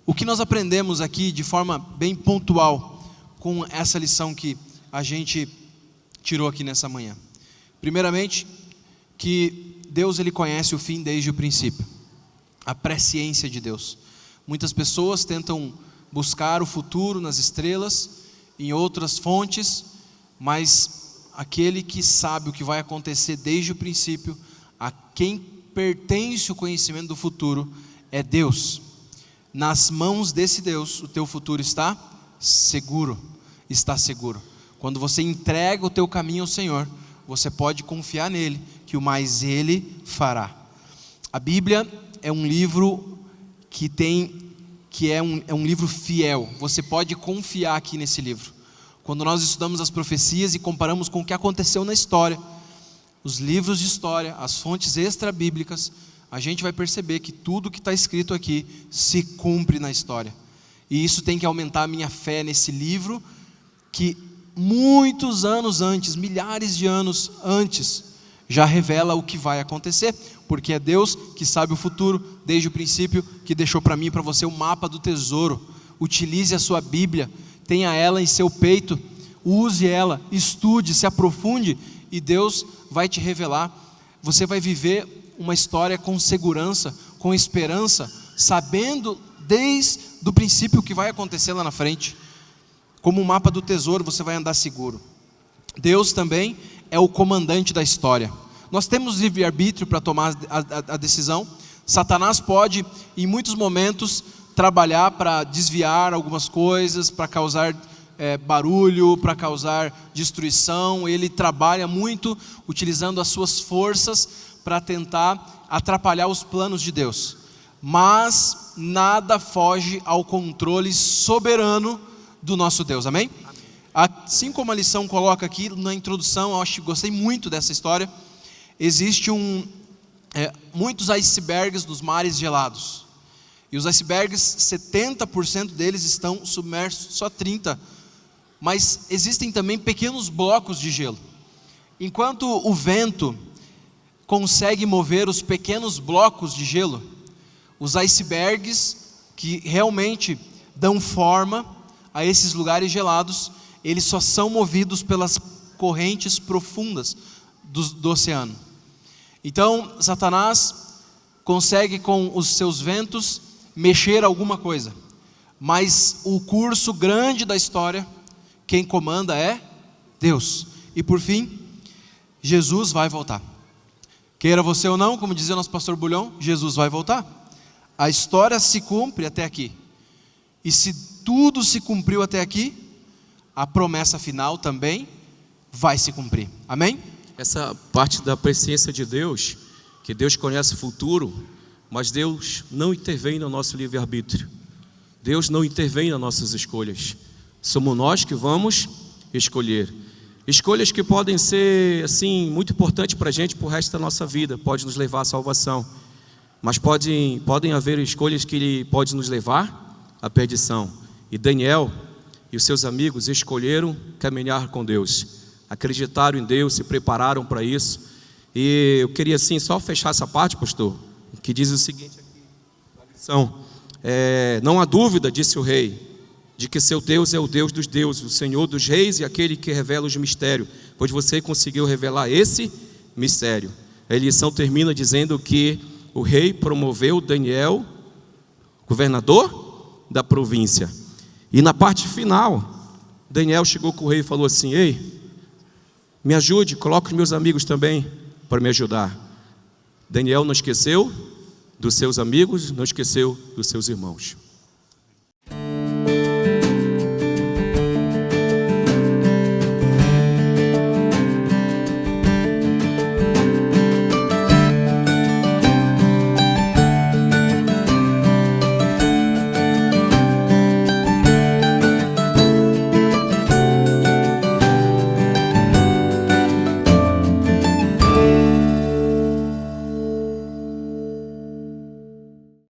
O que nós aprendemos aqui de forma bem pontual com essa lição que a gente tirou aqui nessa manhã? Primeiramente, que Deus, ele conhece o fim desde o princípio. A presciência de Deus. Muitas pessoas tentam buscar o futuro nas estrelas, em outras fontes, mas aquele que sabe o que vai acontecer desde o princípio, a quem pertence o conhecimento do futuro, é Deus. Nas mãos desse Deus, o teu futuro está seguro. Está seguro. Quando você entrega o teu caminho ao Senhor, você pode confiar nele, que o mais ele fará. A Bíblia é um livro que é um livro fiel. Você pode confiar aqui nesse livro. Quando nós estudamos as profecias e comparamos com o que aconteceu na história, os livros de história, as fontes extra-bíblicas, a gente vai perceber que tudo que está escrito aqui se cumpre na história. E isso tem que aumentar a minha fé nesse livro, que muitos anos antes, milhares de anos antes, já revela o que vai acontecer, porque é Deus que sabe o futuro desde o princípio, que deixou para mim e para você o mapa do tesouro. Utilize a sua Bíblia, tenha ela em seu peito, use ela, estude, se aprofunde, e Deus vai te revelar. Você vai viver uma história com segurança, com esperança, sabendo desde o princípio o que vai acontecer lá na frente. Como um mapa do tesouro, você vai andar seguro. Deus também é o comandante da história. Nós temos livre-arbítrio para tomar a decisão. Satanás pode, em muitos momentos, trabalhar para desviar algumas coisas, para causar barulho, para causar destruição. Ele trabalha muito utilizando as suas forças para tentar atrapalhar os planos de Deus. Mas nada foge ao controle soberano do nosso Deus, amém? Assim como a lição coloca aqui na introdução, eu acho que gostei muito dessa história. Existe muitos icebergs nos mares gelados. E os icebergs, 70% deles estão submersos, só 30%. Mas existem também pequenos blocos de gelo. Enquanto o vento consegue mover os pequenos blocos de gelo, os icebergs, que realmente dão forma a esses lugares gelados, eles só são movidos pelas correntes profundas do oceano. Então, Satanás consegue com os seus ventos mexer alguma coisa, mas o curso grande da história, quem comanda é Deus. E por fim, Jesus vai voltar. Queira você ou não, como dizia nosso pastor Bulhão, Jesus vai voltar. A história se cumpre até aqui. E se tudo se cumpriu até aqui, a promessa final também vai se cumprir. Amém? Essa parte da presciência de Deus, que Deus conhece o futuro, mas Deus não intervém no nosso livre-arbítrio. Deus não intervém nas nossas escolhas. Somos nós que vamos escolher. Escolhas que podem ser, assim, muito importantes para a gente, para o resto da nossa vida. Pode nos levar à salvação. Mas podem haver escolhas que podem nos levar à perdição. E Daniel e os seus amigos escolheram caminhar com Deus. Acreditaram em Deus, se prepararam para isso. E eu queria, assim, só fechar essa parte, pastor, que diz o seguinte aqui, na lição. Não há dúvida, disse o rei, de que seu Deus é o Deus dos deuses, o Senhor dos reis e aquele que revela os mistérios, pois você conseguiu revelar esse mistério. A lição termina dizendo que o rei promoveu Daniel, governador da província. E na parte final, Daniel chegou com o rei e falou assim: ei, me ajude, coloque os meus amigos também para me ajudar. Daniel não esqueceu dos seus amigos, não esqueceu dos seus irmãos.